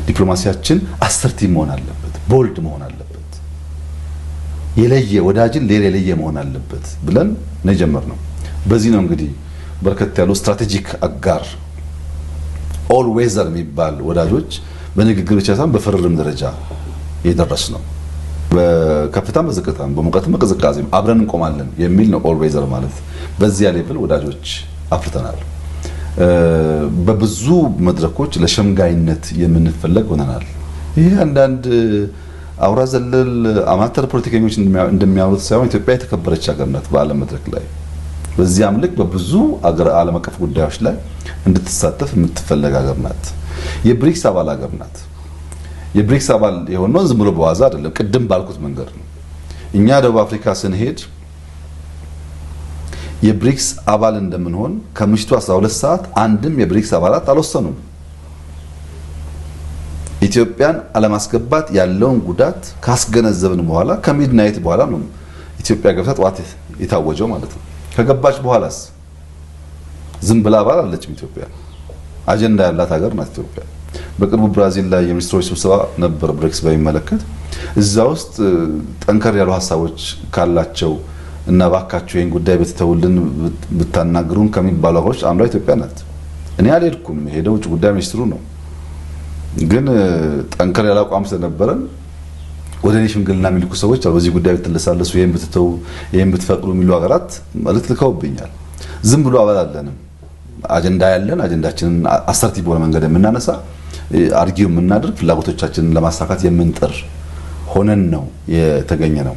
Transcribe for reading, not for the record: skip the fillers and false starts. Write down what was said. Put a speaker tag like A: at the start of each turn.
A: ዲፕሎማሲያችን አሰርቲቭ መሆን አለበት፣ ቦልድ መሆን አለበት፣ የለየ ወዳጅን ሌላ የለየ መሆን አለበት ብለን ነው የጀመርነው። በዚህ ነው እንግዲህ በርከት ያሉ ስትራቴጂክ አጋር ኦል ዌዘር የሚባል ወዳጆች በንግግር ብቻ ሳይሆን በፍርርም ደረጃ የደረስ ነው። በከፍታም በዝቅታም በሙቀትም በቅዝቃዜም አብረን እንቆማለን የሚል ነው ኦል ዌዘር ማለት። በዚያ ሌቭል ወዳጆች አፍርተናል። በብዙ መድረኮች ለሸምጋይነት የምንፈለግ ሆነናል። ይሄ አንዳንድ አውራ ዘለል አማተር ፖለቲከኞች እንደሚያወሩት ሳይሆን ኢትዮጵያ የተከበረች ሀገር ናት በዓለም መድረክ ላይ። በዚያም ልክ በብዙ ዓለም አቀፍ ጉዳዮች ላይ እንድትሳተፍ የምትፈለግ ሀገር ናት። የብሪክስ አባል ሀገር ናት። የብሪክስ አባል የሆነው ዝም ብሎ በዋዛ አይደለም። ቅድም ባልኩት መንገድ ነው። እኛ ደቡብ አፍሪካ ስንሄድ የብሪክስ አባል እንደምንሆን ከምሽቱ 12 ሰዓት አንድም የብሪክስ አባላት አልወሰኑም። ኢትዮጵያን አለማስገባት ያለውን ጉዳት ካስገነዘብን በኋላ ከሚድናይት በኋላ ነው ኢትዮጵያ ገብታ ጠዋት የታወጀው ማለት ነው። ከገባች በኋላስ ዝም ብላ አባል አለችም። ኢትዮጵያ አጀንዳ ያላት ሀገር ናት ኢትዮጵያ። በቅርቡ ብራዚል ላይ የሚኒስትሮች ስብሰባ ነበር ብሪክስ በሚመለከት። እዛ ውስጥ ጠንከር ያሉ ሀሳቦች ካላቸው እና ባካችሁ ይሄን ጉዳይ ብትተውልን ብታናግሩን ከሚባሉ ሀገሮች አንዷ ኢትዮጵያ ናት። እኔ አልሄድኩም፣ ሄደው ውጭ ጉዳይ ሚኒስትሩ ነው። ግን ጠንከር ያለ አቋም ስለነበረን ወደ እኔ ሽምግልና የሚልኩ ሰዎች አሉ። በዚህ ጉዳይ ብትለሳለሱ፣ ይሄን ብትተው፣ ይሄን ብትፈቅዱ የሚሉ ሀገራት መልእክት ልከውብኛል። ዝም ብሎ አባል አለንም። አጀንዳ ያለን አጀንዳችንን አሰርቲቭ በሆነ መንገድ የምናነሳ አርጊው የምናደርግ ፍላጎቶቻችንን ለማሳካት የምንጥር ሆነን ነው የተገኘ ነው።